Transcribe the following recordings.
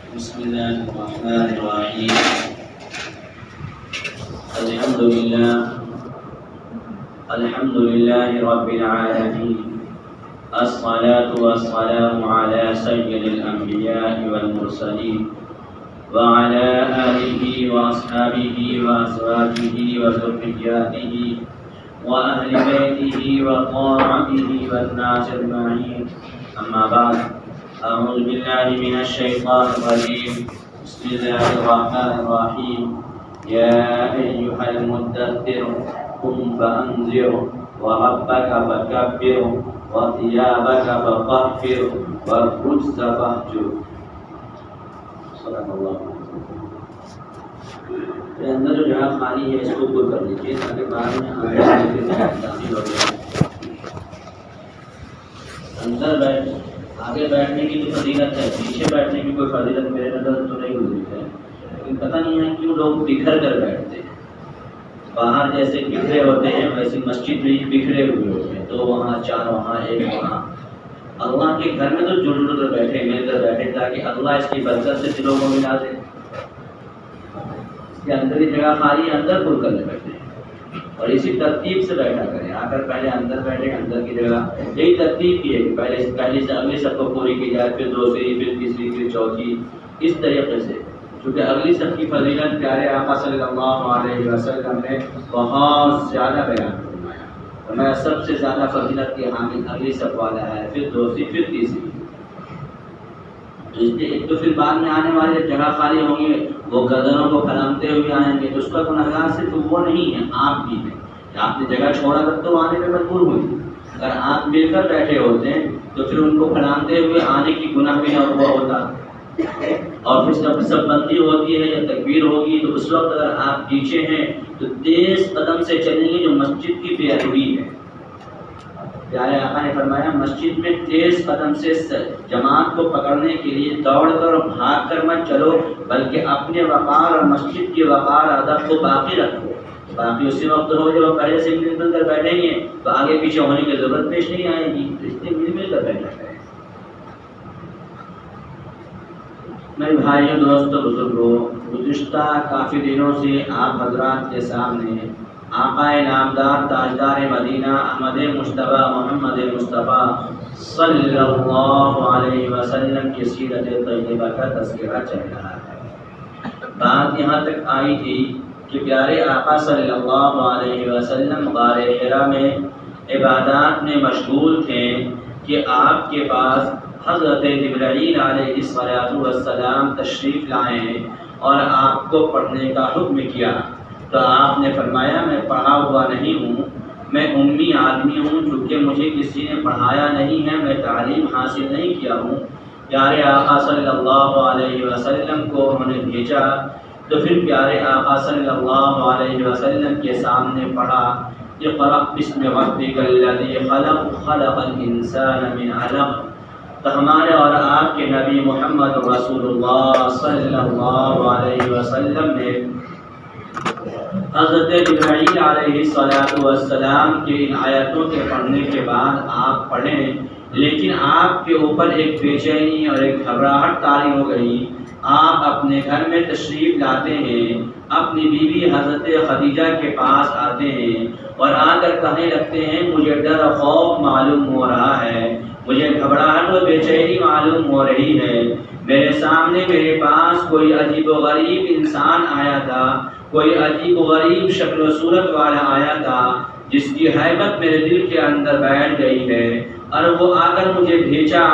بسم الله الرحمن الرحيم. الحمد لله رب العالمين. الصلاة والسلام على سيد الأنبياء والمرسلين وعلى آله وأصحابه وأزواجه وذرياته وأهل بيته وطاعته والناس أجمعين. أما بعد، أعوذ بالله من الشيطان الرجيم. بسم الله الرحمن الرحيم. يا أيها المدثر قم فأنذر وربك فكبر وثيابك فطهر والرجز فاهجر. صدق اللہ. اندر جو جگہ خالی ہے اس کو پر کر لیجیے تاکہ بعد میں تاثیر ہو جائے. اندر آگے بیٹھنے کی تو فضیلت ہے، پیچھے بیٹھنے کی کوئی فضیلت میرے نظر تو نہیں گزری ہے، لیکن پتہ نہیں ہے کیوں لوگ بکھر کر بیٹھتے ہیں. باہر جیسے بکھرے ہوتے ہیں ویسے مسجد میں بکھرے ہوئے ہوتے ہیں، دو وہاں چار وہاں ایک وہاں. اللہ کے گھر میں تو جڑ کر بیٹھے مل کر بیٹھے تاکہ اللہ اس کی برکت سے دلوں کو ملا دے. اس کے اندر ہی جگہ خالی ہے، اندر کھل کر بیٹھے اور اسی ترتیب سے بیٹھا کریں. آ کر پہلے اندر بیٹھے، اندر کی جگہ یہی ترتیب کی ہے کہ پہلے سے اگلی سب کو پوری کی جائے، پھر دوسری، پھر تیسری، پھر چوتھی، اس طریقے سے. چونکہ اگلی سب کی فضیلت پیارے آقا صلی اللہ علیہ وسلم نے بہت زیادہ بیان فرمایا. فرمایا سب سے زیادہ فضیلت کی حامل اگلی سب والا ہے، پھر دوسری، پھر تیسری. ایک تو پھر بعد میں آنے والے جگہ خالی ہوں گے وہ گردنوں کو پھیلانتے ہوئے آئیں گے، تو اس کا گنہگار صرف وہ نہیں ہے، آپ بھی ہیں. آپ نے جگہ چھوڑا کر تو آنے میں مجبور ہوئی. اگر آپ مل کر بیٹھے ہوتے ہیں تو پھر ان کو پھیلانتے ہوئے آنے کی گناہ بھی نہ ہوا ہوتا. اور پھر سب بندی ہوتی ہے یا تکبیر ہوگی تو اس وقت اگر آپ پیچھے ہیں تو تیز قدم سے چلیں گے، جو مسجد کی بے ادبی ہے. پیارے آقا نے فرمایا مسجد میں تیز قدم سے جماعت کو پکڑنے کے لیے دوڑ کر اور بھاگ کر مت چلو، بلکہ اپنے وقار اور مسجد کی وقار ادب کو باقی رکھو. باقی اسی وقت ہو جب پہلے سے مل مل کر بیٹھیں گے تو آگے پیچھے ہونے کی ضرورت پیش نہیں آئے گی. اس لیے مل مل کر بیٹھا کریں. میرے بھائیوں، دوستوں، بزرگوں، گزشتہ کافی دنوں سے آپ حضرات کے سامنے آقا نامدار تاجدار مدینہ احمد مصطفیٰ محمد مصطفیٰ صلی اللہ علیہ وسلم کی سیرت طیبہ کا تذکرہ چل رہا ہے. بات یہاں تک آئی تھی کہ پیارے آقا صلی اللہ علیہ وسلم غار حرا میں عبادات میں مشغول تھے کہ آپ کے پاس حضرت جبرائیل علیہ السلام تشریف لائے اور آپ کو پڑھنے کا حکم کیا. تو آپ نے فرمایا میں پڑھا ہوا نہیں ہوں، میں امی آدمی ہوں، چونکہ مجھے کسی نے پڑھایا نہیں ہے، میں تعلیم حاصل نہیں کیا ہوں. پیارے آقا صلی اللہ علیہ وسلم کو انہوں نے بھیجا تو پھر پیارے آقا صلی اللہ علیہ وسلم کے سامنے پڑھا اقرأ بسم ربک الذی خلق خلق الانسان من علق. تو ہمارے اور آپ کے نبی محمد رسول اللہ صلی اللہ علیہ وسلم نے حضرت جبرائیل علیہ السلام کی ان آیتوں کے پڑھنے کے بعد آپ پڑھیں، لیکن آپ کے اوپر ایک بے چینی اور ایک گھبراہٹ طاری ہو گئی. آپ اپنے گھر میں تشریف لاتے ہیں، اپنی بیوی حضرت خدیجہ کے پاس آتے ہیں اور آ کر کہنے لگتے ہیں مجھے ڈر و خوف معلوم ہو رہا ہے، مجھے گھبراہٹ و بے چینی معلوم ہو رہی ہے. میرے سامنے میرے پاس کوئی عجیب و غریب انسان آیا تھا، کوئی عجیب و غریب شکل و صورت والا آیا تھا جس کی ہیبت میرے دل کے اندر بیٹھ گئی ہے. اور وہ آ کر مجھے بھیجا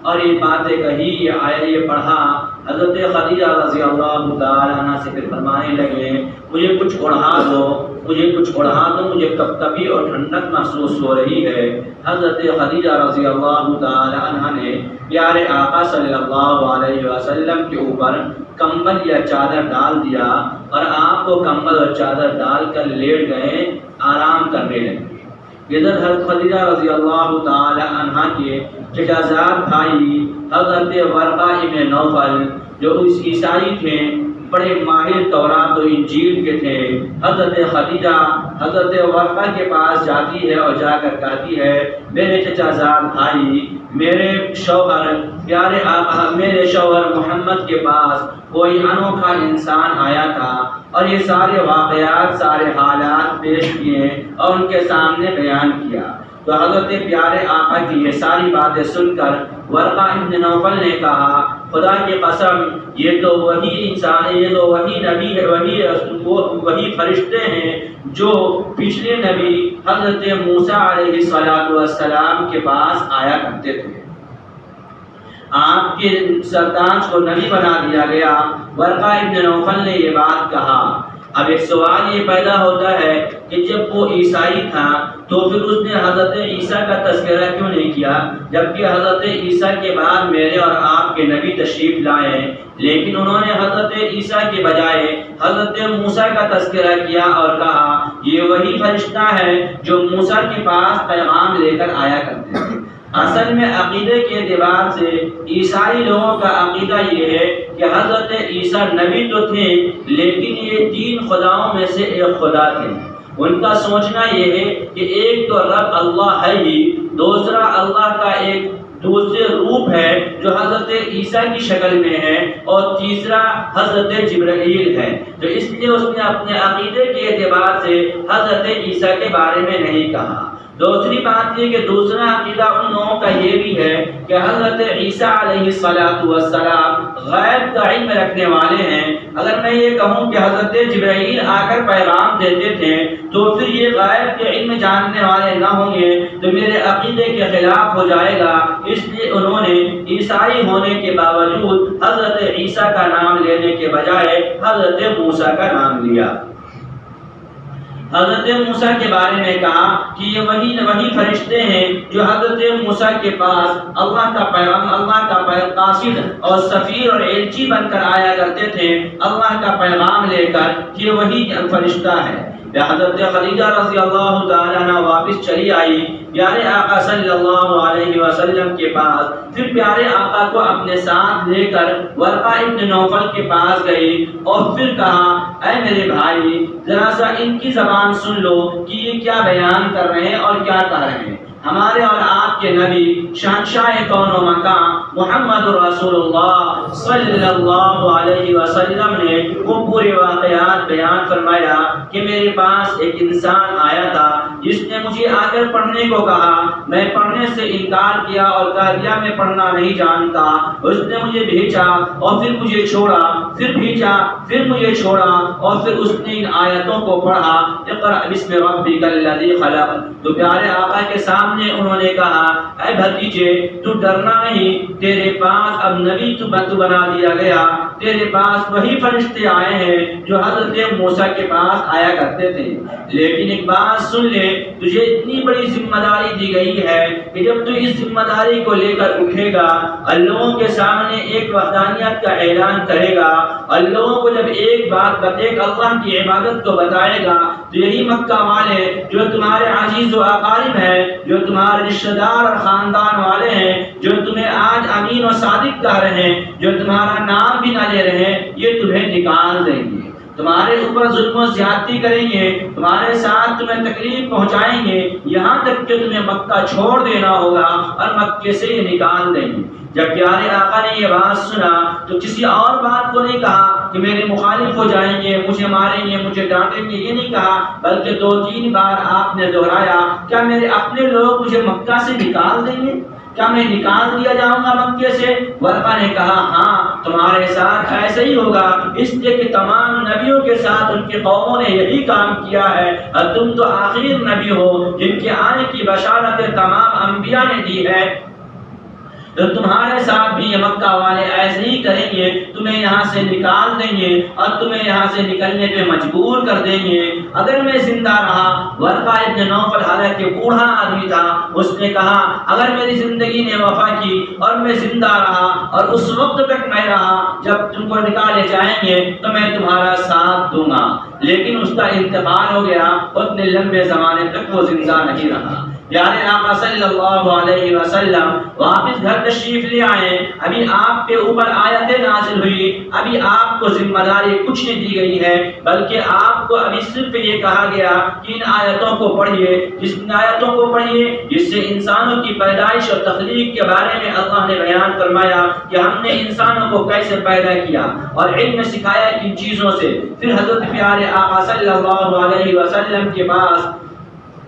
اور یہ باتیں کہی، یہ پڑھا. حضرت خدیجہ رضی اللہ تعالیٰ عنہ سے پھر فرمانے لگے مجھے کچھ اڑھا دو، مجھے کچھ اڑھا دو، مجھے کب کبھی اور ٹھنڈک محسوس ہو رہی ہے. حضرت خدیجہ رضی اللہ تعالیٰ عنہ نے پیارے آقا صلی اللہ علیہ وسلم کے اوپر کمبل یا چادر ڈال دیا اور آپ کو کمبل اور چادر ڈال کر لیٹ گئے، آرام کرنے لگے. ادھر حضرت خدیجہ رضی اللہ تعالی عنہ کے چچا زاد بھائی حضرت ورقہ ابن نوفل جو اس عیسائی تھے، بڑے ماہر تورات و انجیل کے تھے. حضرت خدیجہ حضرت ورقہ کے پاس جاتی ہے اور جا کر کہتی ہے میرے چچا زاد بھائی میرے شوہر پیارے آقا میرے شوہر محمد کے پاس کوئی انوکھا انسان آیا تھا اور یہ سارے واقعات سارے حالات پیش کیے اور ان کے سامنے بیان کیا۔ تو حضرت پیارے آقا کی یہ ساری باتیں سن کر ورقہ ابن نوفل نے کہا خدا کی قسم یہ تو وہی انسان یہ تو وہی نبی ہے وہی فرشتے ہیں جو پچھلے نبی حضرت موسیٰ علیہ السلام کے پاس آیا کرتے تھے۔ آپ کے سرتاج کو نبی بنا دیا گیا۔ ورقہ ابن نوفل نے یہ بات کہا۔ اب ایک سوال یہ پیدا ہوتا ہے کہ جب وہ عیسائی تھا تو پھر اس نے حضرت عیسیٰ کا تذکرہ کیوں نہیں کیا، جبکہ حضرت عیسیٰ کے بعد میرے اور آپ کے نبی تشریف لائے، لیکن انہوں نے حضرت عیسیٰ کے بجائے حضرت موسیٰ کا تذکرہ کیا اور کہا یہ وہی فرشتہ ہے جو موسیٰ کے پاس پیغام لے کر آیا کرتے تھے۔ اصل میں عقیدے کے اعتبار سے عیسائی لوگوں کا عقیدہ یہ ہے کہ حضرت عیسیٰ نبی تو تھے لیکن یہ 3 خداؤں میں سے ایک خدا تھے۔ ان کا سوچنا یہ ہے کہ ایک تو رب اللہ ہے ہی، دوسرا اللہ کا ایک دوسرے روپ ہے جو حضرت عیسیٰ کی شکل میں ہے، اور تیسرا حضرت جبرائیل ہے۔ تو اس لیے اس نے اپنے عقیدے کے اعتبار سے حضرت عیسیٰ کے بارے میں نہیں کہا۔ دوسری بات یہ کہ دوسرا عقیدہ ان لوگوں کا یہ بھی ہے کہ حضرت عیسیٰ علیہ السلام غیب کا علم رکھنے والے ہیں۔ اگر میں یہ کہوں کہ حضرت جبرائیل آ کر پیغام دیتے تھے تو پھر یہ غیب کے علم جاننے والے نہ ہوں گے تو میرے عقیدے کے خلاف ہو جائے گا، اس لیے انہوں نے عیسائی ہونے کے باوجود حضرت عیسیٰ کا نام لینے کے بجائے حضرت موسیٰ کا نام لیا۔ حضرت موسیٰ کے بارے میں کہا کہ یہ وہی فرشتے ہیں جو حضرت موسیٰ کے پاس اللہ کا پیغام قاصد اور سفیر اور ایلچی بن کر آیا کرتے تھے، اللہ کا پیغام لے کر، یہ وہی فرشتہ ہے۔ حضرت خدیجہ رضی اللہ تعالیٰ عنہ واپس چلی آئی پیارے آقا صلی اللہ علیہ وسلم کے پاس، پھر پیارے آقا کو اپنے ساتھ لے کر ورقہ ابن نوفل کے پاس گئی اور پھر کہا اے میرے بھائی ذرا سا ان کی زبان سن لو کہ یہ کیا بیان کر رہے ہیں اور کیا کہہ رہے ہیں۔ ہمارے اور آپ کے نبی شہنشاہ کون و مکان محمد رسول اللہ صلی اللہ علیہ وسلم نے وہ پورے واقعات بیان فرمایا کہ میرے پاس ایک انسان آیا تھا جس نے مجھے آ کر پڑھنے کو کہا، میں پڑھنے سے انکار کیا اور کہہ دیا میں پڑھنا نہیں جانتا۔ اس نے مجھے بھیجا اور پھر مجھے چھوڑا، پھر بھیجا پھر مجھے چھوڑا، اور پھر اس نے ان آیتوں کو پڑھا اقرأ بسم ربک الذی خلق۔ تو پیارے آقا کے سامنے انہوں نے کہا اے بھتیجے تو ڈرنا نہیں، تیرے پاس اب نبی تو بنا دیا گیا، تیرے پاس وہی فرشتے آئے ہیں جو حضرت موسیٰ کے پاس آیا کرتے تھے۔ لیکن ایک بات سن لے، تجھے اتنی بڑی ذمہ داری دی گئی ہے کہ جب تو اس ذمہ داری کو لے کر اٹھے گا اور لوگوں کے سامنے ایک وحدانیت کا اعلان کرے گا اور لوگوں کو جب ایک بات اللہ کی عبادت کو بتائے گا تو یہی مکہ والے جو تمہارے عزیز و اقارب ہیں، جو تمہارے رشتہ دار اور خاندان والے ہیں، جو تمہیں آج امین و صادق کہہ رہے ہیں، جو تمہارا نام بھی نہ لے رہے ہیں، یہ تمہیں نکال دیں گے، تمہارے اوپر ظلم و زیادتی کریں گے، تمہارے ساتھ تمہیں تکلیف پہنچائیں گے، یہاں تک کہ تمہیں مکہ چھوڑ دینا ہوگا اور مکے سے یہ نکال دیں گے۔ جب پیارے آقا نے یہ بات سنا تو کسی اور بات کو نہیں کہا کہ میرے مخالف ہو جائیں گے، مجھے ماریں گے، مجھے ڈانٹیں گے، یہ نہیں کہا، بلکہ 2-3 بار آپ نے دہرایا کیا میرے اپنے لوگ مجھے مکہ سے نکال دیں گے؟ کیا میں نکال دیا جاؤں گا مکے سے؟ ورقہ نے کہا ہاں تمہارے ساتھ ایسا ہی ہوگا، اس لیے کہ تمام نبیوں کے ساتھ ان کے قوموں نے یہی کام کیا ہے اور تم تو آخر نبی ہو جن کے آنے کی بشارت تمام انبیاء نے دی ہے، تو تمہارے ساتھ بھی یہ مکہ والے ایسے ہی کریں گے، تمہیں یہاں سے نکال دیں گے اور تمہیں یہاں سے نکلنے پہ مجبور کر دیں گے۔ اگر میں زندہ رہا، ورقہ ابن نوفل حالانکہ بوڑھا آدمی تھا، اس نے کہا اگر میری زندگی نے وفا کی اور میں زندہ رہا اور اس وقت تک میں رہا جب تم کو نکالے جائیں گے تو میں تمہارا ساتھ دوں گا، لیکن اس کا انتقال ہو گیا، اتنے لمبے زمانے تک وہ زندہ نہیں رہا۔ پیارے آقا صلی اللہ علیہ وسلم واپس گھر تشریف لے آئے. ابھی آپ کے اوپر آیت نازل ہوئی, ابھی آپ کو ذمہ داری کچھ نہیں دی گئی ہے, بلکہ آپ کو ابھی صرف یہ کہا گیا کہ ان آیتوں کو پڑھیے, جس آیتوں کو پڑھیے جس سے انسانوں کی پیدائش اور تخلیق کے بارے میں اللہ نے بیان فرمایا کہ ہم نے انسانوں کو کیسے پیدا کیا اور علم سکھایا کن چیزوں سے. پھر حضرت پیارے آقا صلی اللہ علیہ وسلم کے پاس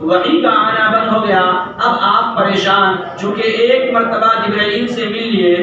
وحی کا آنا بند ہو گیا. اب آپ پریشان, چونکہ ایک مرتبہ جبرائیل سے مل لیے,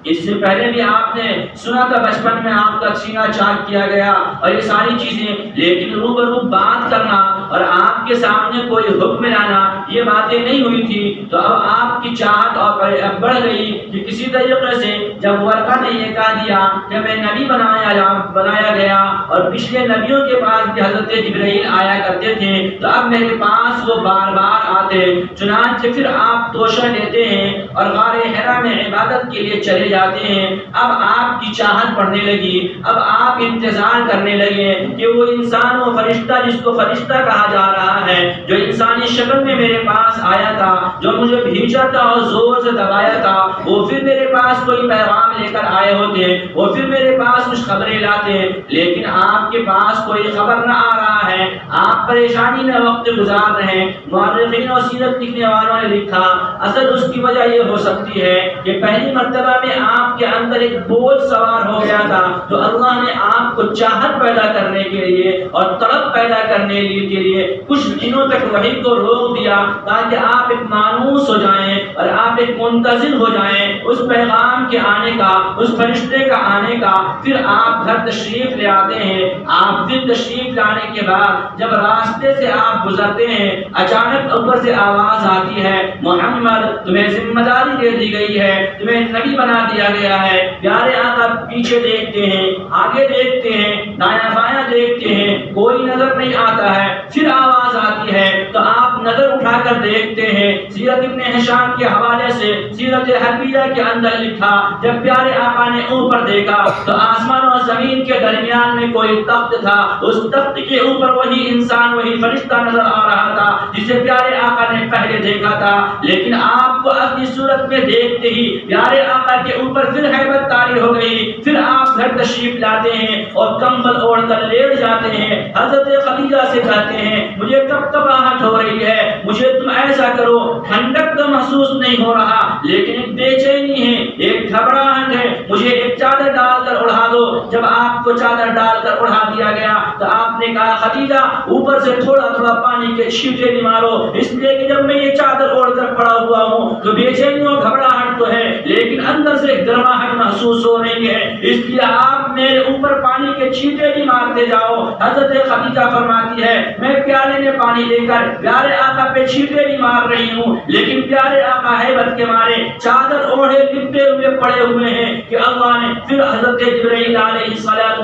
اس سے پہلے بھی آپ نے سنا تھا بچپن میں آپ کا سینہ چاک کیا گیا اور یہ ساری چیزیں, لیکن روبرو بات کرنا اور آپ کے سامنے کوئی حکم لانا یہ باتیں نہیں ہوئی تھی. تو اب آپ کی چاہت اور بڑھ گئی کہ کسی طریقے سے جب ورقہ نے یہ کہہ دیا کہ میں نبی بنایا گیا اور پچھلے نبیوں کے پاس بھی حضرت جبرائیل آیا کرتے تھے, تو اب میرے پاس وہ بار بار آتے. چنانچہ پھر آپ توشہ لیتے ہیں اور غار حرا میں عبادت کے لیے چلے جاتے ہیں. اب آپ کی چاہت بڑھنے لگی, اب آپ انتظار کرنے لگے کہ وہ انسان, وہ فرشتہ جس کو فرشتہ کہا جا رہا ہے, جو انسانی شکل میں میرے پاس آیا تھا, جو مجھے بھیجا تھا اور زور سے دبایا تھا, وہ پھر میرے پاس کوئی پیغام لے کر آئے ہوتے, وہ پھر میرے پاس کچھ خبریں لاتے. لیکن آپ کے پاس کوئی خبر نہ آ رہا ہے, آپ پریشانی میں وقت گزار رہے ہیں. مورخین اور سیرت لکھنے والوں نے لکھا اصل اس کی وجہ یہ ہو سکتی ہے کہ پہلی مرتبہ میں آپ کے اندر ایک بوجھ سوار ہو گیا تھا, تو اللہ نے آپ کو چاہت پیدا کرنے کے لیے اور طلب پیدا کرنے کے لیے کچھ دنوں تک وحی کو روک دیا, تاکہ آپ ایک مانوس ہو جائیں اور آپ ایک منتظر ہو جائیں اس پیغام کے آنے کا, اس فرشتے کا آنے کا. پھر آپ گھر تشریف لے آتے ہیں. آپ دن تشریف لانے کے بعد جب راستے سے آپ گزرتے ہیں, اچانک اوپر سے آواز آتی ہے, محمد تمہیں ذمہ داری دے دی گئی ہے, تمہیں نبی بنا دیا گیا ہے. پیارے آقا پیچھے دیکھتے ہیں, آگے دیکھتے ہیں, دایاں بایاں دیکھتے ہیں, کوئی نظر نہیں آتا ہے. پھر آواز آتی ہے تو آپ نظر اٹھا کر دیکھتے ہیں. سیرت ابن ہشام کے حوالے سے سیرت حربیہ کے اندر لکھا, جب پیارے آقا نے اوپر دیکھا تو آسمان اور زمین کے درمیان میں کوئی تخت تھا, اس تخت کے اوپر وہی انسان, وہی فرشتہ نظر آ رہا تھا جسے پیارے آقا نے پہلے دیکھا تھا. لیکن آپ کو اپنی صورت میں دیکھتے ہی پیارے آقا کے اوپر پھر ہیبت طاری ہو گئی. پھر آپ گھر تشریف لاتے ہیں اور کمبل اوڑھ کر لیٹ جاتے ہیں. حضرت خدیجہ سے کہتے ہیں مجھے کبکباہٹ ہو رہی ہے, مجھے تم ایسا کرو, ٹھنڈک تو محسوس نہیں ہو رہا لیکن ایک بے چینی ہے, ایک گھبراہٹ ہے, مجھے ایک چادر ڈال کر اڑا دو. جب آپ کو چادر ڈال کر اڑا دیا گیا تو آپ نے کہا خدیجہ اوپر سے تھوڑا تھوڑا پانی کے چھینٹے بھی مارو, اس لیے کہ جب میں یہ چادر اوڑھ کر پڑا ہوا ہوں تو بے چینی اور گھبراہٹ تو ہے لیکن اندر سے گرماہٹ محسوس ہو رہی ہے, اس لیے آپ میرے اوپر پانی کے چھینٹے بھی مارتے جاؤ. حضرت خدیجہ فرماتی ہے میں پیالے میں پانی لے کر پیارے آقا پہ چھینٹے بھی مار رہی ہوں, لیکن پیارے آقا ہیبت کے مارے چادر اوڑھے لپٹے ہوئے پڑے ہوئے ہیں کہ اللہ نے پھر حضرت جبرائیل علیہ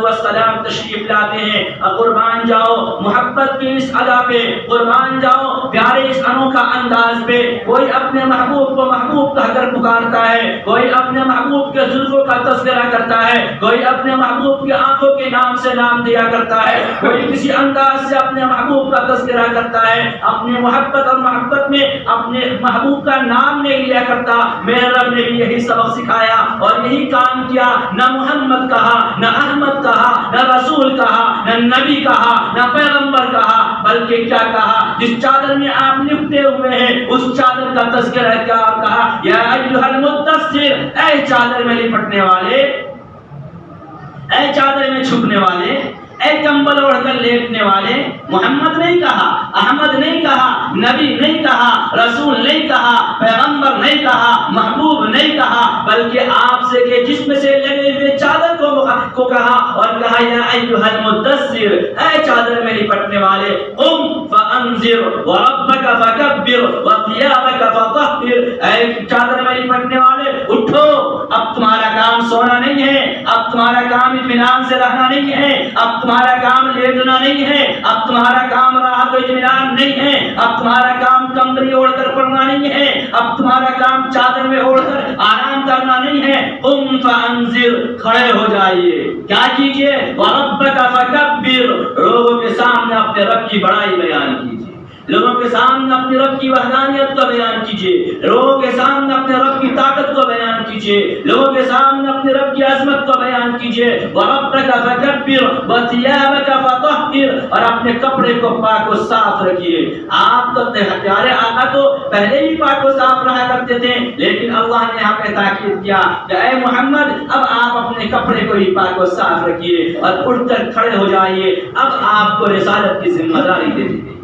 السلام تشریف لاتے ہیں. قربان جاؤ محبت کی اس ادا پہ, قربان جاؤ پیارے اس انوکھا انداز پہ. کوئی اپنے محبوب کو محبوب کہہ کر پکارتا ہے, کوئی اپنے محبوب کے زلفوں کا تذکرہ کرتا ہے, کوئی اپنے محبوب کی آنکھوں کے نام سے نام دیا کرتا ہے, کوئی کسی انداز سے اپنے محبوب کا تذکرہ کرتا ہے. اپنے محبت اور محبت میں اپنے محبوب کا نام نہیں لیا کرتا. میرے رب نے بھی یہی سبق سکھایا اور یہی کام کیا. نہ محمد کہا, نہ احمد کہا, نہ رسول کہا, نہ نبی کہا, نہ پیغمبر کہا, بلکہ کیا کہا, جس چادر میں آپ لپٹے ہوئے ہیں اس چادر کا تذکرہ کیا کہا, یا ایھا المدثر, اے چادر میں لپٹنے والے, اے چادر میں چھپنے والے, اے کمبل اوڑھ کر لیٹنے والے. محمد نہیں کہا, احمد نہیں کہا, نبی نہیں کہا, رسول نہیں کہا, پیغمبر نہیں کہا, محبوب نہیں کہا, بلکہ آپ سے کے جسم سے لگے ہوئے چادر کو کہا اور کہا یا ایھا المدثر, اے چادر میں لپٹنے والے, قم فانذر وربک فکبر وثیابک فطہر, اے چادر میں لپٹنے والے اٹھو, اب تمہارا کام سونا نہیں ہے, اب تمہارا کام اطمینان سے رہنا نہیں ہے, اب تمہارا کام لیٹنا نہیں ہے, اب تمہارا کام راحت و اطمینان نہیں ہے, اب تمہارا کام کمبلی اوڑھ کر پڑنا نہیں ہے, اب تمہارا کام چادر میں اوڑھ کر آرام کرنا نہیں ہے. قم فانذر, کھڑے ہو جائیے, کیا کیجیے, وربک فکبر, لوگوں کے سامنے اپنے رب کی بڑائی بیان کیجیے. لوگوں کے سامنے اپنے رب کی وحدانیت کو بیان کیجیے، لوگوں کے سامنے اپنے رب کی طاقت کو بیان کیجیے، لوگوں کے سامنے اپنے رب کی عظمت کو بیان کیجیے۔ وَرَبَّكَ فَكَبِّرْ وَثِيَابَكَ فَطَهِّرْ، اور اپنے کپڑے کو پاک و صاف رکھیے۔ آپ تو اپنے پیارے آقا تو پہلے ہی پاک و صاف رہا کرتے تھے، لیکن اللہ نے یہاں پہ تاکید کیا کہ اے محمد اب آپ اپنے کپڑے کو ہی پاک و صاف رکھیے اور اٹھ کر کھڑے ہو جائیے۔ اب آپ کو رسالت کی ذمہ داری دے دی گئی۔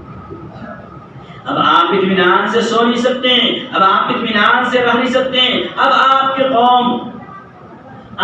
اب آپ اطمینان سے سو نہیں سکتے ہیں، اب آپ اطمینان سے رہ نہیں سکتے ہیں، اب آپ کی قوم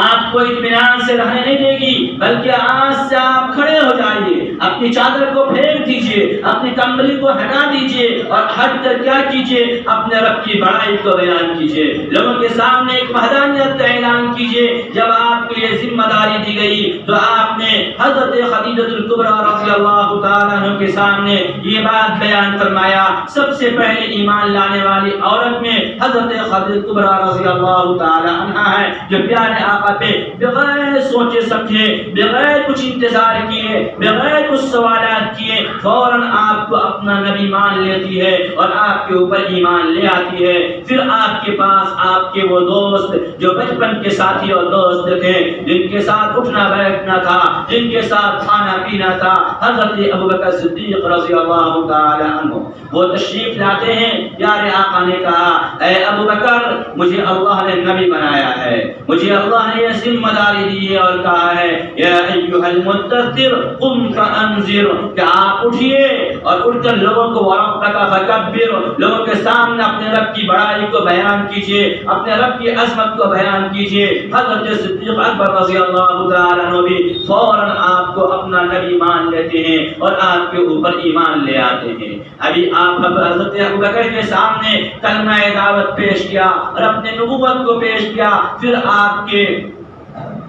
آپ کو اطمینان سے رہنے نہیں دے گی، بلکہ آج سے آپ کھڑے ہو جائیے، اپنی چادر کو پھینک دیجئے، اپنی کمبلی کو ہٹا دیجئے اور ہٹ کر کیا کیجئے؟ اپنے رب کی بڑائی کو بیان کیجئے، لوگوں کے سامنے ایک وحدانیت کا اعلان کیجئے۔ جب آپ کو یہ ذمہ داری دی گئی تو آپ نے حضرت خدیجہ الکبریٰ رضی اللہ تعالیٰ عنہ کے سامنے یہ بات بیان فرمایا۔ سب سے پہلے ایمان لانے والی عورت میں حضرت خدیجہ الکبریٰ رضی اللہ تعالیٰ عنہ ہے، جو پیارے آقا پہ بغیر سوچے سمجھے، بغیر کچھ انتظار کیے، بغیر کچھ سوالات کیے فوراً آپ کو اپنا نبی مان لیتی ہے اور آپ کے اوپر ایمان لے آتی ہے۔ پھر آپ کے پاس آپ کے وہ دوست جو بچپن کے ساتھی اور دوست تھے، جن کے ساتھ اٹھنا بیٹھنا تھا، جن کے ساتھ کھانا پینا تھا، حضرت ابوبکر صدیق رضی اللہ تعالی عنہ وہ تشریف لاتے ہیں۔ پیارے آقا نے کہا اے ابوبکر مجھے اللہ نے نبی بنایا ہے، مجھے اللہ نے یہ ذمہ داری دی ہے اور کہا ہے یا ایھا المدثر قم فانذر، کہ آپ اٹھیے اور اٹھ کر لوگوں کو وربک فکبر، لوگوں کے سامنے اپنے رب کی بڑائی کو بیان کیجیے، اپنے رب کی عظمت کو بیان کیجیے۔ حضرت صدیق اکبر رضی اللہ تعالی عنہ بھی فوراً آپ کو اپنا نبی مان لیتے ہیں اور آپ کے اوپر ایمان لے آتے ہیں۔ ابھی آپ حضرت ابوبکر کے سامنے کلمہ دعوت پیش کیا اور اپنے نبوت کو پیش کیا، پھر آپ کے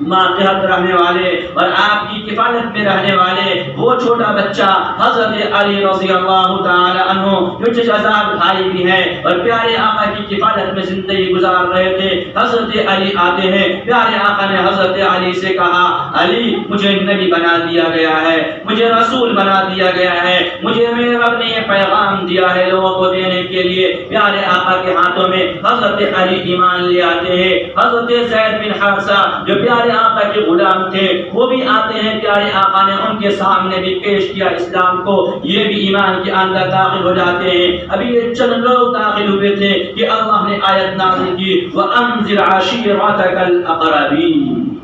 ماتحت رہنے والے اور آپ کی کفالت میں رہنے والے وہ چھوٹا بچہ حضرت علی رضی اللہ تعالی عنہ جو چچازاد بھائی بھی ہیں اور پیارے آقا کی کفالت میں زندگی گزار رہے تھے، حضرت علی آتے ہیں۔ پیارے آقا نے حضرت علی سے کہا علی مجھے نبی بنا دیا گیا ہے، مجھے رسول بنا دیا گیا ہے، مجھے میرے رب نے یہ پیغام دیا ہے لوگوں کو دینے کے لیے۔ پیارے آقا کے ہاتھوں میں حضرت علی ایمان لے آتے ہیں۔ حضرت زید بن حارثہ جو پیارے آقا کے غلام تھے وہ بھی آتے ہیں، پیارے آقا نے ان کے سامنے بھی پیش کیا اسلام کو، یہ بھی ایمان کے اندر داخل ہو جاتے ہیں۔ ابھی یہ چند لوگ داخل ہوئے تھے کہ اللہ نے آیت نازل کی وَأَنذِرْ عَشِيرَتَكَ الْأَقْرَبِينَ،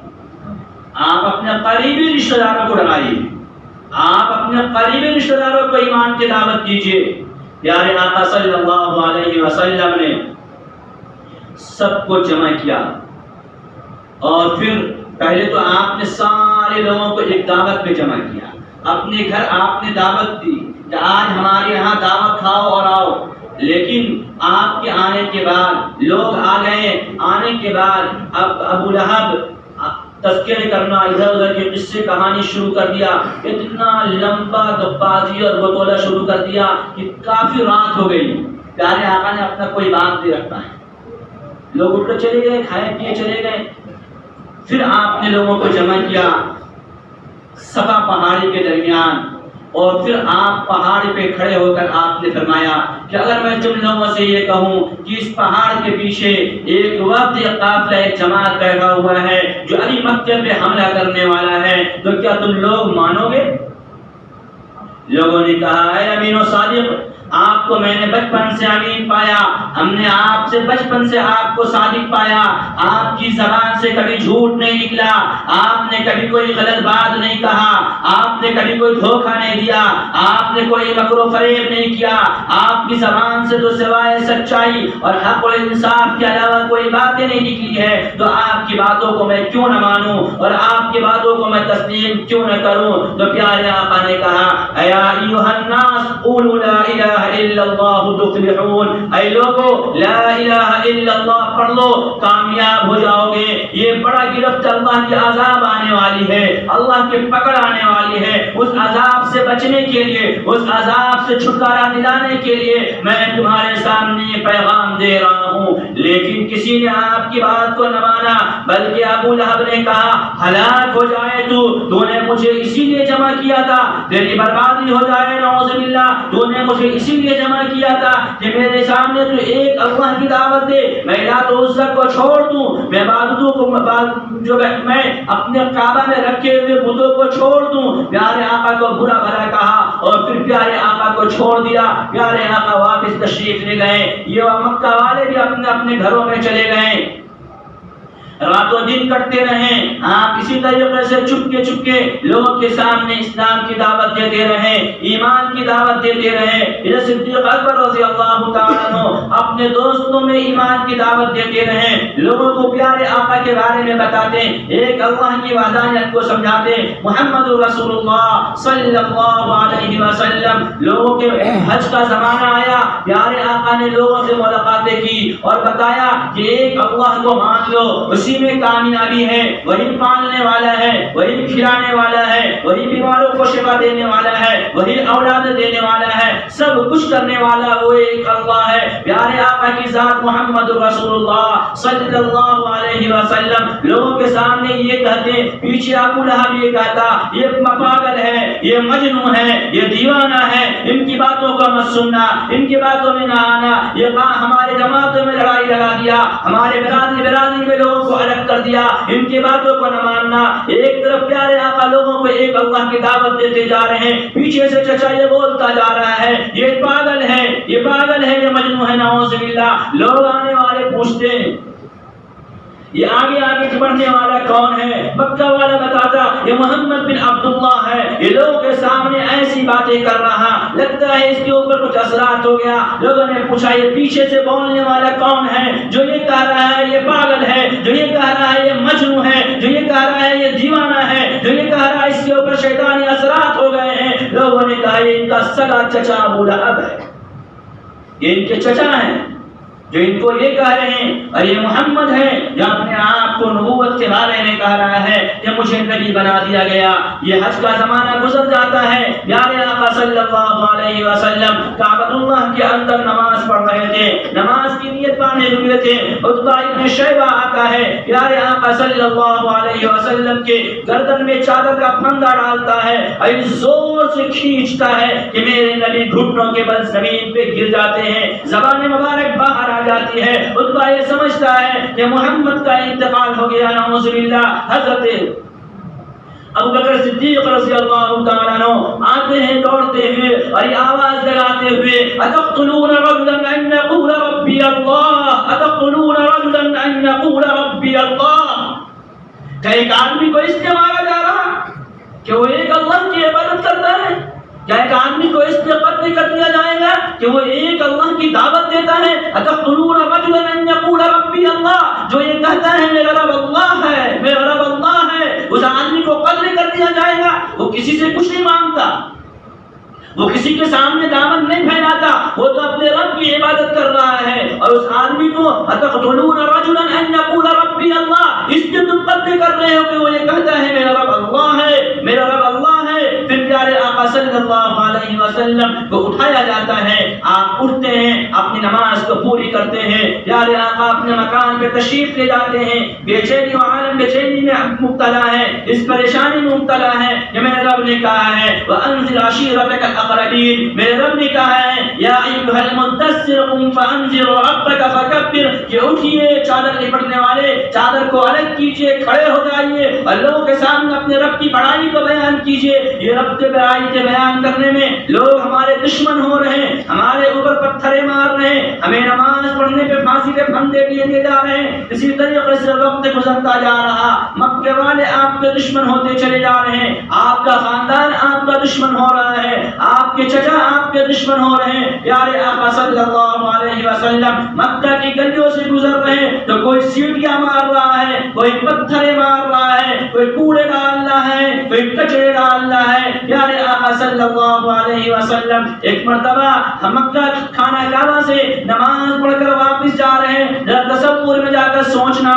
آپ اپنے قریبی رشتہ داروں کو ڈرائیے، آپ اپنے قریبی رشتہ داروں کو ایمان کی دعوت دیجیے۔ پیارے آقا صلی اللہ علیہ وسلم نے سب کو جمع کیا اور پھر پہلے تو آپ نے سارے لوگوں کو ایک دعوت پہ جمع کیا، اپنے گھر آپ نے دعوت دی کہ آج ہمارے یہاں دعوت کھاؤ اور آؤ، لیکن آپ کے آنے کے بعد لوگ آ گئے، آنے کے بعد اب ابو لہب تذکرے کرنا، ادھر ادھر کے قصے کہانی شروع کر دیا، اتنا لمبا دبازی اور بطولہ شروع کر دیا کہ کافی رات ہو گئی۔ پیارے آقا نے اپنا کوئی بات نہیں رکھا ہے، لوگ اٹھ کر چلے گئے، کھائے پیے چلے گئے۔ پھر آپ نے لوگوں کو جمع کیا صفا پہاڑی کے درمیان، اور پھر آپ پہاڑ پہ کھڑے ہو کر آپ نے فرمایا کہ اگر میں تم لوگوں سے یہ کہوں کہ اس پہاڑ کے پیچھے ایک وقت ایک قافلہ ایک جماعت بیٹھا ہوا ہے جو ابھی مکہ پہ حملہ کرنے والا ہے، تو کیا تم لوگ مانو گے؟ لوگوں نے کہا اے امین و صادق، آپ کو میں نے بچپن سے امین پایا، ہم نے آپ سے بچپن سے آپ کو صادق پایا، آپ کی زبان سے کبھی جھوٹ نہیں نکلا، آپ نے کبھی کوئی غلط بات نہیں کہا، آپ نے کبھی کوئی دھوکہ نہیں دیا، آپ نے کوئی مکر و فریب نہیں کیا، آپ کی زبان سے تو سوائے سچائی اور حق و انصاف کے علاوہ کوئی باتیں نہیں نکلی ہے، تو آپ کی باتوں کو میں کیوں نہ مانوں اور آپ کی باتوں کو میں تسلیم کیوں نہ کروں؟ تو پیارے آقا نے کہا اے ایھا الناس قولوا لا الہ الا اللہ تفلحون، اے لوگو لا الہ الا اللہ پڑھ لو کامیاب ہو جاؤ گے۔ یہ بڑا گرفت اللہ کی عذاب آنے والی ہے، اللہ کی پکڑ آنے والی ہے، اس عذاب سے بچنے کے لیے، اس عذاب سے چھٹکارا دلانے کے لیے میں تمہارے سامنے یہ پیغام دے رہا ہوں۔ ہوں، لیکن کسی نے آپ کی بات کو نہ مانا، بلکہ ابو لہب نے کہا ہلاک ہو جائے تو نے مجھے اسی لیے جمع کیا تھا، تیری بربادی ہو جائے نعوذ باللہ، تو نے مجھے اسی لیے جمع کیا تھا کہ میرے سامنے تو ایک اللہ کی دعوت دے، میں لات و عزا کو چھوڑ دوں، میں عبادتوں کو جو میں اپنے کعبہ میں رکھے ہوئے بتوں کو چھوڑ دوں۔ پیارے آقا کو برا بھلا کہا اور پھر پیارے آقا کو چھوڑ دیا۔ پیارے آقا واپس تشریف لے گئے، یہ مکہ والے بھی اپنے اپنے گھروں میں چلے گئے، راتوں دن کٹتے رہے۔ آپ اسی طریقے سے چپکے چپکے لوگوں کے سامنے اسلام کی دعوت دیتے رہے، ایمان کی دعوت دیتے رہے۔ یہ صدیق اکبر رضی اللہ تعالیٰ عنہ اپنے دوستوں میں ایمان کی دعوت دیتے رہے، لوگوں کو پیارے آقا کے بارے میں بتاتے، ایک اللہ کی وحدانیت کو سمجھاتے۔ محمد رسول اللہ صلی اللہ علیہ وسلم، لوگوں کے حج کا زمانہ آیا، پیارے آقا نے لوگوں سے ملاقاتیں کی اور بتایا کہ ایک اللہ کو مان لو، اسی میں کامیابی ہے، وہی پالنے والا ہے، وہی کھلانے والا ہے، وہی بیماروں کو شفا دینے والا ہے، وہی اولاد دینے والا ہے، سب کچھ کرنے والا وہ ایک اللہ ہے۔ پیارے آقا کی ذات محمد رسول اللہ صلی اللہ علیہ وسلم لوگوں کے سامنے یہ کہتے، پیچھے ابو لہب یہ کہتا یہ پاگل ہے، یہ مجنون ہے، یہ دیوانہ ہے، ان کی باتوں کو مت سننا، ان کی باتوں میں نہ آنا، یہ ہمارے جماعتوں میں لڑائی لگا دیا، ہمارے برادری میں لوگوں کو الگ کر دیا، ان کی باتوں کو نہ ماننا۔ ایک طرف پیارے آقا لوگوں کو ایک اللہ کی دعوت دیتے جا رہے ہیں، پیچھے سے چچا یہ بولتا جا رہا ہے یہ پاگل ہے، یہ پاگل ہے، یہ مجنون ہے، نعوذ باللہ۔ لوگ آنے والے پوچھتے ہیں یہ آگے آگے بڑھنے والا کون ہے؟ مکہ والا بتاتا یہ محمد بن عبداللہ ہے، یہ لوگوں کے سامنے ایسی باتیں کر رہا، لگتا ہے اس کے اوپر کچھ اثرات ہو گیا۔ لوگوں نے پوچھا یہ پیچھے سے بولنے والا کون ہے جو یہ کہہ رہا ہے یہ پاگل ہے، جو یہ کہہ رہا ہے یہ مجنون ہے، جو یہ کہہ رہا ہے یہ دیوانہ ہے، جو یہ کہہ رہا ہے اس کے اوپر شیطانی اثرات ہو گئے ہیں؟ لوگوں نے کہا یہ ان کا سگا چچا ابو لہب ہے، یہ ان کے چچا ہیں جو ان کو یہ کہہ رہے ہیں، اور یہ محمد ہے جو اپنے آپ کو نبوت کے بارے میں کہہ رہا ہے کہ مجھے نبی بنا دیا گیا۔ یہ حج کا زمانہ گزر جاتا ہے، پیارے آقا صلی اللہ علیہ وسلم کعبۃ اللہ کے اندر نماز پڑھ رہے تھے، نماز کی نیت باندھے ہوئے تھے۔ عتبہ ابن شیبہ آتا ہے، پیارے آقا صلی اللہ علیہ وسلم کے گردن میں چادر کا پھندا ڈالتا ہے اور زور سے کھینچتا ہے کہ میرے نبی گھٹنوں کے بل زمین پہ گر جاتے ہیں، زبان مبارک باہر جاتی ہے۔ عتبہ یہ سمجھتا ہے کہ محمد کا انتقال ہو گیا، نعوذ باللہ۔ حضرت ابو بکر صدیق رضی اللہ تعالیٰ عنہ آتے ہیں دوڑتے ہوئے اور یہ آواز لگاتے ہوئے اتقتلون رجلا ان یقول ربی اللہ، اتقتلون رجلا ان یقول ربی اللہ۔ کیا ایک آدمی کو اس سے مارا جا رہا کہ وہ ایک اللہ کی عبادت کرتا ہے؟ کیا ایک آدمی کو اس لیے قتل کر دیا جائے گا کہ وہ ایک اللہ کی دعوت دیتا ہے؟ اتقتلون رجلا ان یقول ربی اللہ، جو یہ کہتا ہے میرا رب اللہ ہے، میرا رب اللہ ہے، اس آدمی کو قتل کر دیا جائے گا؟ وہ کسی سے کچھ نہیں مانگتا، وہ کسی کے سامنے دامن نہیں پھیلاتا، وہ تو اپنے رب کی عبادت کر رہا ہے۔ اور اس آدمی کو اتقتلون رجلا ان یقول ربی اللہ، اس کے تم قتل کر رہے ہو کہ وہ یہ کہتا ہے میرا رب اللہ ہے، میرا رب اللہ ہے۔ پھر پیارے آقا صلی اللہ علیہ وسلم کو اٹھایا جاتا ہے، آپ اٹھتے ہیں، اپنی نماز کو پوری کرتے ہیں، پیارے آقا اپنے مکان پہ تشریف لے جاتے ہیں۔ بے چینی و عالم بے چینی میں مبتلا ہے، اس پریشانی میں مبتلا ہے کہ میرے رب نے کہا ہے وَأَنذِرْ عَشِيرَتَكَ الْأَقْرَبِينَ، میرے رب نے کہا ہے یا ایھا المدثر قم فانذر ربک فکبر، کہ اٹھیے چادر لپٹنے والے، چادر کو الگ کیجئے، کھڑے ہو جائیے اور لوگوں کے سامنے اپنے رب کی بڑائی کو بیان کیجئے۔ یہ رب کے بڑائی کے بیان کرنے میں لوگ ہمارے دشمن ہو رہے ہیں، ہمارے اوپر پتھرے مار رہے ہیں، ہمیں نماز پڑھنے پہ پھانسی کے پھندے دیے جا رہے ہیں۔ اسی طریقے سے وقت گزرتا جا رہا، مکے والے آپ کے دشمن ہوتے چلے جا رہے ہیں، آپ کا خاندان آپ کا دشمن ہو رہا ہے، آپ کے چچا آپ کے دشمن ہو رہے ہیں۔ پیارے آقا صلی اللہ علیہ وسلم مکہ کی گلیوں سے گزر رہے ہیں تو کوئی سیٹیاں مار رہا ہے، کوئی پتھرے مار رہا ہے، کوئی کوڑے ڈال رہا ہے، کوئی کچرے ڈال رہا ہے۔ پیارے آقا صلی اللہ علیہ وسلم ایک مرتبہ مکہ خانہ کعبہ سے نماز پڑھ کر واپس جا رہے ہیں، ذرا تصور میں جا کر سوچنا،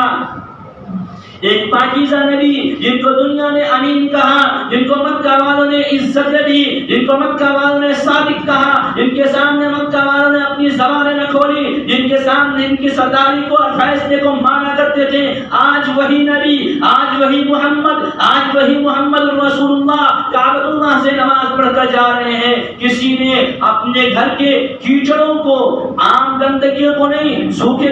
ایک پاکیزہ نبی جن کو دنیا نے امین کہا، جن کو مکہ والوں نے عزت دی، جن کو مکہ والوں نے صادق کہا، جن کے سامنے مکہ والوں نے اپنی زبانیں نہ کھولی، جن کے سامنے ان کی سرداری کو اور فیصلے کو مانا کرتے تھے، آج وہی نبی، آج وہی محمد رسول اللہ کعبۃ اللہ سے نماز پڑھ کر جا رہے ہیں۔ کسی نے اپنے گھر کے کیچڑوں کو، عام گندگیوں کو نہیں، سوکھے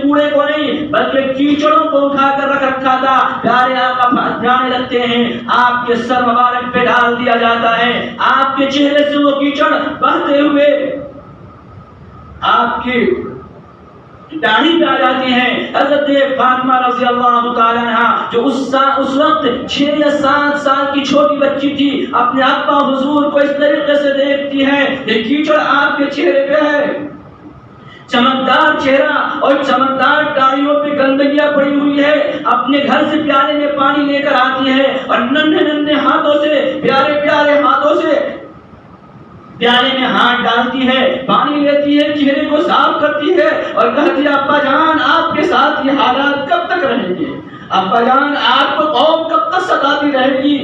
کوڑے کو نہیں، بلکہ کیچڑوں کو اٹھا کر رکھ رکھا تھا۔ پیارے آقا جانے لگتے ہیں، آپ کے سر مبارک پہ ڈال دیا جاتا ہے، آپ کے چہرے سے وہ کیچڑ بہتے ہوئے آپ کی داڑھی پہ آ جاتی ہیں۔ حضرت فاطمہ رضی اللہ تعالی عنہ جو اس وقت 6 یا 7 سال کی چھوٹی بچی تھی، اپنے ابا حضور کو اس طریقے سے دیکھتی ہے، یہ کیچڑ آپ کے چہرے پہ ہے، چمکدار چہرہ اور چمکدار داڑھیوں پہ گندگیاں پڑی ہوئی ہے۔ اپنے گھر سے پیالے میں پانی لے کر آتی ہے اور ننھے ہاتھوں سے، پیارے ہاتھوں سے پیالے میں ہاتھ ڈالتی ہے، پانی لیتی ہے، چہرے کو صاف کرتی ہے اور کہتی ہے ابا جان آپ کے ساتھ یہ حالات کب تک رہیں گے؟ ابا جان آپ کو قوم کب تک ستاتی رہے گی؟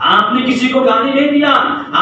آپ نے کسی کو گالی نہیں دیا،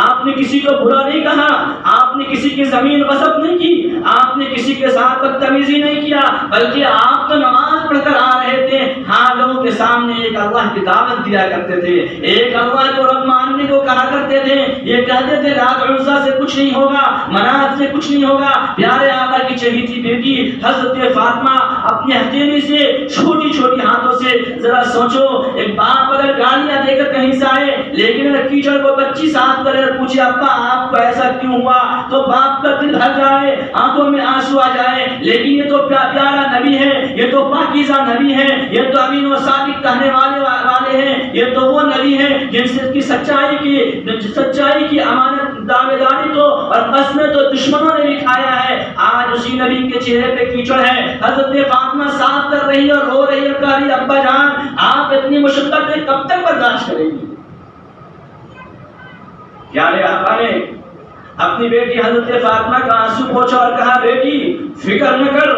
آپ نے کسی کو برا نہیں کہا، آپ نے کسی کی زمین غصب نہیں کی، آپ نے کسی کے ساتھ بدتمیزی نہیں کیا، بلکہ آپ تو نماز پڑھ کر آ رہے تھے۔ ہاں، لوگوں کے سامنے ایک اللہ کی دعوت دیا کرتے تھے، ایک اللہ کو رب ماننے کو کہا کرتے تھے، یہ کہتے تھے لات عزا سے کچھ نہیں ہوگا، منات سے کچھ نہیں ہوگا۔ پیارے آقا کی چہیتی بیٹی حضرت فاطمہ اپنے ہتھیلی سے چھوٹی ہاتھوں سے، ذرا سوچو، ایک باپ اگر گالیاں دے کر کہیں سے آئے، لیکن اگر کیچڑ کو بچی صاف کرے اور پوچھے ابا آپ کو ایسا کیوں ہوا، تو باپ کا دل بھر جائے، آنکھوں میں آنسو آ جائے۔ لیکن یہ تو پیارا نبی ہے، یہ تو پاکیزہ نبی ہے، یہ تو امین و صادق کہنے والے ہیں، یہ تو وہ نبی ہے جن سے کی سچائی کی امانت دعوے داری تو اور قسمیں تو دشمنوں نے بھی کھایا ہے۔ آج اسی نبی کے چہرے پہ کیچڑ ہے۔ حضرت فاطمہ صاف کر رہی ہے اور رو رہی ہے، کہہ رہی ابا جان آپ اتنی مشقتیں کب تک برداشت کریں گی؟ پیارے آقا نے اپنی بیٹی حضرت فاطمہ کا آنسو پوچھا اور کہا بیٹی فکر نہ کر،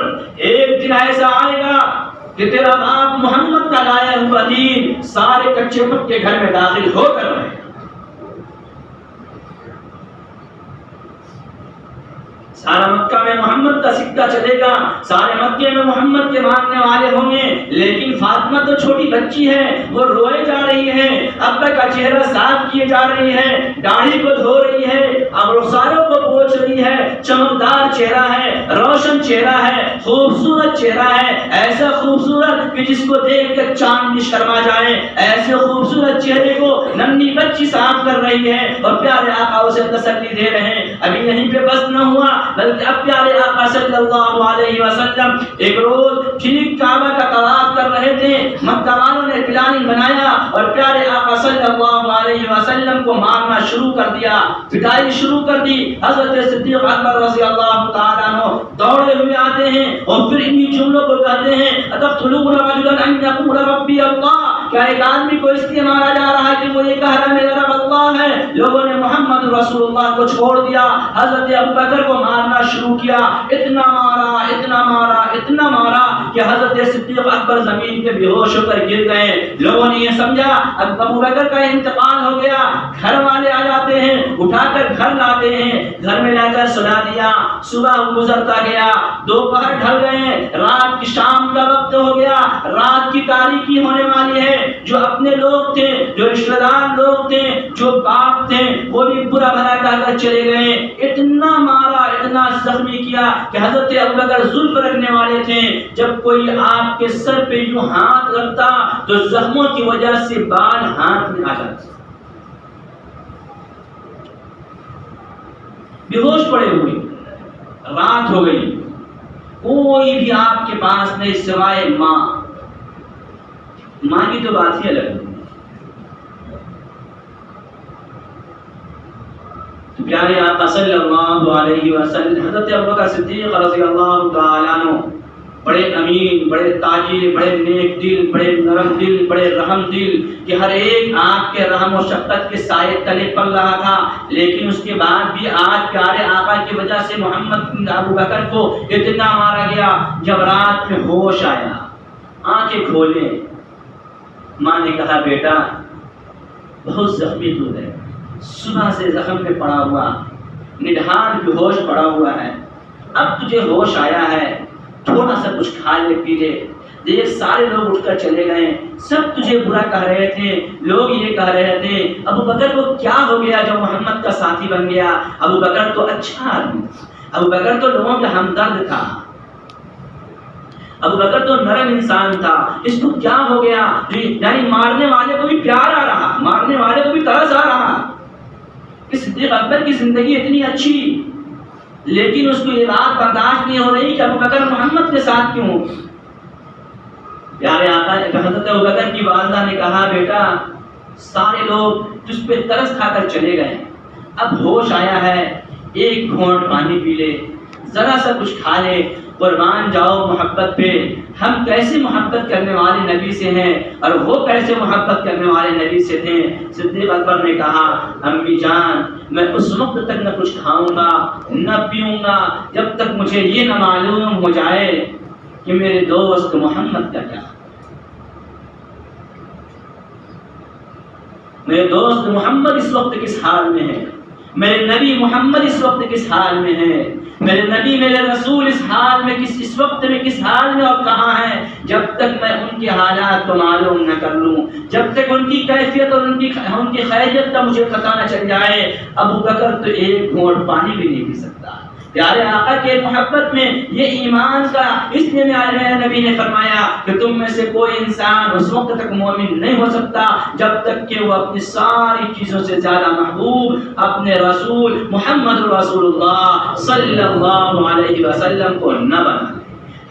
ایک دن ایسا آئے گا کہ تیرا باپ محمد کا لایا ہوا دین سارے کچے پکے گھر میں داخل ہو کر رہے گا۔ سارا مکہ میں محمد کا سکہ چلے گا، سارے مکے میں محمد کے ماننے والے ہوں گے، لیکن فاطمہ تو چھوٹی بچی ہے، وہ روئے جا رہی ہے، ابا کا چہرہ صاف کیے جا رہی ہے، داڑھی کو دھو رہی ہے، اب رخساروں کو پوچھ رہی ہے، چمکدار چہرہ ہے، روشن چہرہ ہے، خوبصورت چہرہ ہے، ایسا خوبصورت کہ جس کو دیکھ کر چاند بھی شرما جائے، ایسے خوبصورت چہرے کو ننھی بچی صاف کر رہی ہے اور پیارے آقا اسے تسلی دے رہے ہیں۔ ابھی یہیں پہ بس نہ ہوا، بلکہ اب پیارے آقا صلی اللہ علیہ وسلم ایک روز ٹھیک کعبہ کا طواف کر رہے تھے، مکہ والوں نے پلاننگ بنایا اور پیارے آقا صلی اللہ علیہ وسلم کو مارنا شروع کر دیا، پٹائی شروع کر دی۔ حضرت صدیق اکبر رضی اللہ تعالیٰ عنہ دوڑے ہوئے آتے ہیں اور پھر انہی جملوں کو کہتے ہیں اتقتلون رجلا ان یقول ربی اللہ، کیا ایک آدمی کو اس لیے مارا جا رہا ہے کہ وہ یہ کہہ رہا ہے میرا رب اللہ ہے؟ لوگوں نے محمد رسول اللہ کو چھوڑ دیا، حضرت ابوبکر کو مارنا شروع کیا، اتنا مارا کہ حضرت صدیق اکبر زمین پہ بے ہوش ہو کر گر گئے۔ لوگوں نے یہ سمجھا اب ابوبکر کا انتقال ہو گیا، گھر والے آ جاتے ہیں، اٹھا کر گھر لاتے ہیں، گھر میں لا کر سلا دیا۔ صبح گزرتا گیا، دوپہر ڈھل گئے، رات کی شام کا وقت ہو گیا، رات کی تاریکی ہونے والی ہے۔ جو اپنے لوگ تھے، جو رشتہ دار لوگ تھے، جو باپ تھے، وہ بھی برا بھلا کہہ کر چلے گئے۔ اتنا مارا، اتنا زخمی کیا کہ حضرت ابوبکر زلف رکھنے والے تھے، جب کوئی آپ کے سر پہ یوں ہاتھ رکھتا تو زخموں کی وجہ سے بال ہاتھ میں آ جاتے، بے ہوش پڑے ہوئے۔ رات ہو گئی، کوئی بھی آپ کے پاس نہیں سوائے ماں کی تو بات ہی الگ ہے۔ پیارے آقا صلی اللہ علیہ وسلم حضرت ابوبکر صدیق رضی اللہ تعالیٰ عنہ بڑے امین، بڑے تاجر، بڑے نیک دل، بڑے نرم دل، بڑے رحم دل کہ ہر ایک آپ کے رحم و شفقت کے سائے تلے پل رہا تھا، لیکن اس کے بعد بھی آج پیارے آقا کی وجہ سے محمد ابوبکر کو اتنا مارا گیا۔ جب رات میں ہوش آیا، آنکھیں کھولے، ماں نے کہا بیٹا بہت زخمی تو ہے، صبح سے زخم پہ پڑا ہوا، نڈھال بے ہوش پڑا ہوا ہے، اب تجھے ہوش آیا ہے، تھوڑا سا کچھ کھا لے پی لے۔ دیکھ سارے لوگ اٹھ کر چلے گئے، سب تجھے برا کہہ رہے تھے، لوگ یہ کہہ رہے تھے ابو بکر کو کیا ہو گیا جو محمد کا ساتھی بن گیا؟ ابو بکر تو اچھا آدمی تھا، ابو بکر تو لوگوں کا ہمدرد تھا، ابو بکر تو نرم انسان تھا، اس کو کیا ہو گیا؟ یعنی مارنے والے کو بھی پیار آ رہا، مارنے والے کو بھی ترس آ رہا کہ صدیق اکبر کی زندگی اتنی اچھی، لیکن اس کو یہ بات برداشت نہیں ہو رہی کہ ابو بکر محمد کے ساتھ کیوں؟ پیارے آقا حضرت ابو بکر کی والدہ نے کہا بیٹا سارے لوگ جس پہ ترس کھا کر چلے گئے، اب ہوش آیا ہے، ایک گھونٹ پانی پی لے، ذرا سا کچھ کھا لے، قربان جاؤ محبت پہ۔ ہم کیسے محبت کرنے والے نبی سے ہیں اور وہ کیسے محبت کرنے والے نبی سے تھے۔ صدیق اکبر نے کہا امی جان میں اس وقت تک نہ کچھ کھاؤں گا نہ پیوں گا جب تک مجھے یہ نہ معلوم ہو جائے کہ میرے دوست محمد کا کیا، میرے دوست محمد اس وقت کس حال میں ہے، میرے نبی محمد اس وقت کس حال میں ہے، میرے نبی میرے رسول اس حال میں اس وقت میں کس حال میں اور کہاں ہیں، جب تک میں ان کے حالات کو معلوم نہ کر لوں، جب تک ان کی کیفیت اور ان کی خیریت کا مجھے پتہ نہ چل جائے، ابو بکر تو ایک گھونٹ پانی بھی نہیں پی سکتا۔ پیارے آقا کے محبت میں یہ ایمان کا، اس لیے میرے نبی نے فرمایا کہ تم میں سے کوئی انسان اس وقت تک مومن نہیں ہو سکتا جب تک کہ وہ اپنی ساری چیزوں سے زیادہ محبوب اپنے رسول محمد رسول اللہ صلی اللہ علیہ وسلم کو نہ بنا لے۔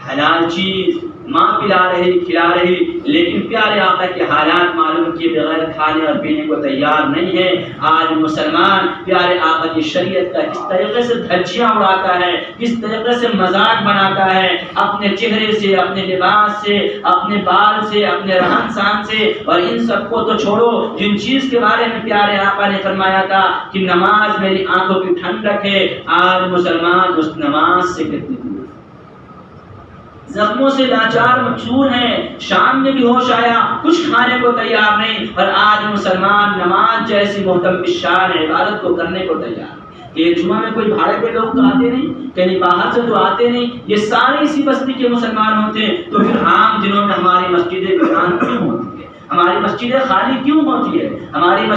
حلال چیز ماں پلا رہی کھلا رہی، لیکن پیارے آقا کے حالات معلوم کیے بغیر کھانے اور پینے کو تیار نہیں ہے۔ آج مسلمان پیارے آقا کی شریعت کا کس طریقے سے دھجیاں اڑاتا ہے، کس طریقے سے مذاق بناتا ہے، اپنے چہرے سے، اپنے لباس سے، اپنے بال سے، اپنے رہن سہن سے، اور ان سب کو تو چھوڑو جن چیز کے بارے میں پیارے آقا نے فرمایا تھا کہ نماز میری آنکھوں کی ٹھنڈک ہے، آج مسلمان اس نماز سے کتنی دور، زخموں سے لاچار مقصور ہیں۔ شام میں بھی ہوش آیا کچھ کھانے کو تیار نہیں، اور آج مسلمان نماز جیسی محترم شان عبادت کو کرنے کو تیار۔ یہ جمعہ میں کوئی بھاڑے پہ لوگ تو آتے نہیں، کہیں باہر سے تو آتے نہیں، یہ سارے اسی بستی کے مسلمان ہوتے ہیں، تو پھر عام دنوں میں ہماری مسجدیں ویران کیوں ہوتی ہیں، ہماری مسجدیں خالی کیوں ہوتی ہے؟ ہماری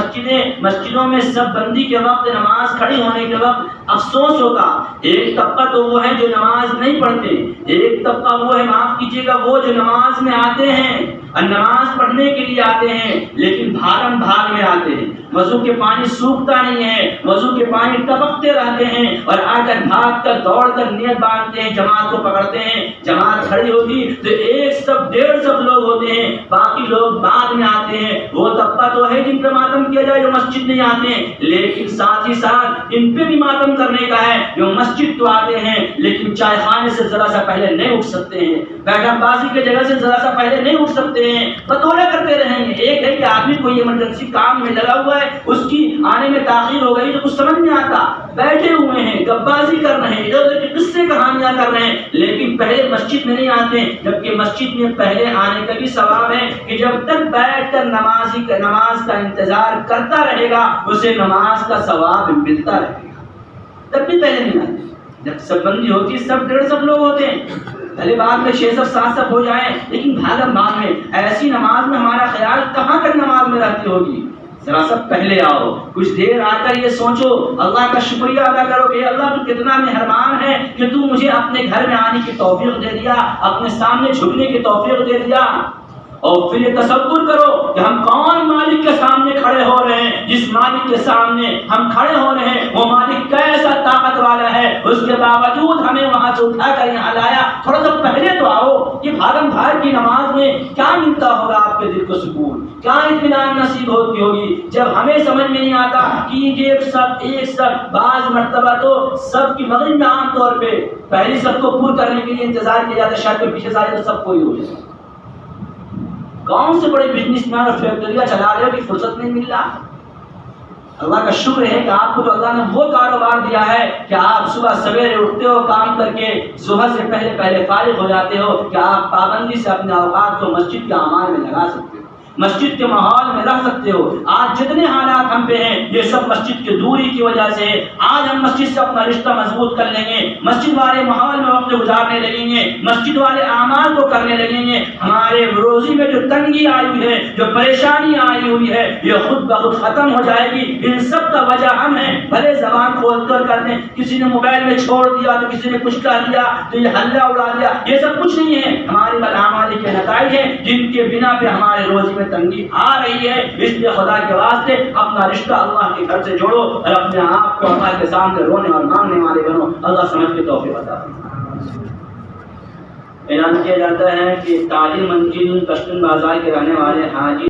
مسجدوں میں سب بندی کے وقت، نماز کھڑی ہونے کے وقت افسوس ہوگا۔ ایک طبقہ تو وہ ہے جو نماز نہیں پڑھتے، ایک طبقہ وہ ہے، معاف کیجیے گا، وہ جو نماز میں آتے ہیں اور نماز پڑھنے کے لیے آتے ہیں لیکن بھاگم بھاگ میں آتے ہیں، وضو کے پانی سوکھتا نہیں ہے، وضو کے پانی ٹپکتے رہتے ہیں، اور آ کر بھاگ کر دوڑ کر نیت باندھتے ہیں، جماعت کو پکڑتے ہیں، جماعت کھڑی ہوگی تو ایک سب ڈیڑھ سب لوگ ہوتے ہیں، باقی لوگ بعد میں آتے ہیں۔ وہ طبقہ تو ہے جن پر ماتم کیا جائے جو مسجد نہیں آتے ہیں، لیکن ساتھ ہی ساتھ ان پہ بھی ماتم کرنے کا ہے جو مسجد تو آتے ہیں لیکن چائے خانے سے ذرا سا پہلے نہیں اٹھ سکتے ہیں، بیٹھک بازی کے جگہ سے ذرا سا پہلے نہیں اٹھ سکتے ہیں، بطولہ کرتے رہیں گے۔ ایک ہے کہ آدمی کوئی ایمرجنسی کام میں لگا ہوا ہے، اس کی آنے میں تاخیر ہو گئی تو کچھ سمجھ نہیں آتا، بیٹھے ہوئے ہیں، گپبازی کر رہے ہیں، ادھر ادھر کی قصے کہانیاں کر رہے ہیں، لیکن پہلے مسجد میں نہیں آتے ہیں، جبکہ مسجد میں پہلے آنے کا بھی ثواب ہے کہ جب تک بیٹھ کر نماز کا انتظار کرتا رہے گا اسے نماز کا ثواب ملتا رہے گا، تب بھی پہلے نہیں آتے۔ جب سب بندی ہوتی سب ڈیڑھ سب لوگ ہوتے ہیں، پہلے بعد میں 6 سب 7 سب ہو جائیں، لیکن بھاگم بھاگ میں ایسی نماز میں ہمارا خیال کہاں تک نماز میں رہتی ہوگی؟ ذرا سب پہلے آؤ، کچھ دیر آ کر یہ سوچو، اللہ کا شکریہ ادا کرو کہ اللہ تو کتنا مہربان ہے کہ تو مجھے اپنے گھر میں آنے کی توفیق دے دیا، اپنے سامنے جھکنے کی توفیق دے دیا۔ اور پھر یہ تصور کرو کہ ہم کون مالک کے سامنے کھڑے ہو رہے ہیں، جس مالک کے سامنے ہم کھڑے ہو رہے ہیں وہ مالک کیسا طاقت والا ہے، اس کے باوجود ہمیں وہاں سے اٹھا کر یہاں لایا۔ تھوڑا سا پہلے تو آؤ، یہ بھاگم بھاگ کی نماز میں کیا ملتا ہوگا آپ کے دل کو سکون، کیا اطمینان نصیب ہوتی ہوگی، جب ہمیں سمجھ میں نہیں آتا کہ ایک سب بعض مرتبہ تو سب کی مغرب میں عام طور پہ پہلی سب کو پور کرنے کے لیے انتظار کیا جاتا ہے، شاید پیچھے سارے تو سب کوئی ہو جائے، کون سے بڑے بزنس مین اور فیکٹریاں چلا رہے ہو کہ فرصت نہیں مل رہا۔ اللہ کا شکر ہے کہ آپ کو تو اللہ نے وہ کاروبار دیا ہے کہ آپ صبح سویرے اٹھتے ہو، کام کر کے صبح سے پہلے فارغ ہو جاتے ہو کہ آپ پابندی سے اپنے اوقات کو مسجد کے اعمال میں لگا سکتے ہو۔ مسجد کے ماحول میں رہ سکتے ہو. آج جتنے حالات ہم پہ ہیں یہ سب مسجد کی دوری کی وجہ سے. آج ہم مسجد سے اپنا رشتہ مضبوط کر لیں گے, مسجد والے ماحول میں وقت گزارنے لگیں گے, مسجد والے اعمال کو کرنے لگیں گے. ہمارے روزی میں جو تنگی آئی ہوئی ہے, جو پریشانی آئی ہوئی ہے, یہ خود بخود ختم ہو جائے گی. ان سب کا وجہ ہم ہیں. بھلے زبان کھول کر دیں, کسی نے موبائل میں چھوڑ دیا تو کسی نے کچھ کر دیا تو یہ ہلہ اڑا دیا, یہ سب کچھ نہیں ہے. ہماری بدعمالی کے نتائج ہیں جن کے بنا پہ ہمارے روزی میں تنگی آ رہی ہے. اس لیے خدا کے واسطے اپنا رشتہ اللہ کے گھر سے جوڑو اور اپنے آپ کو اللہ کے سامنے رونے اور مانگنے والے بنو. اللہ سمجھ کے توفیق عطا فرمائے. اعلان کیا جاتا ہے کہ تعلیم منزل کشتن بازار کے رہنے والے حاجی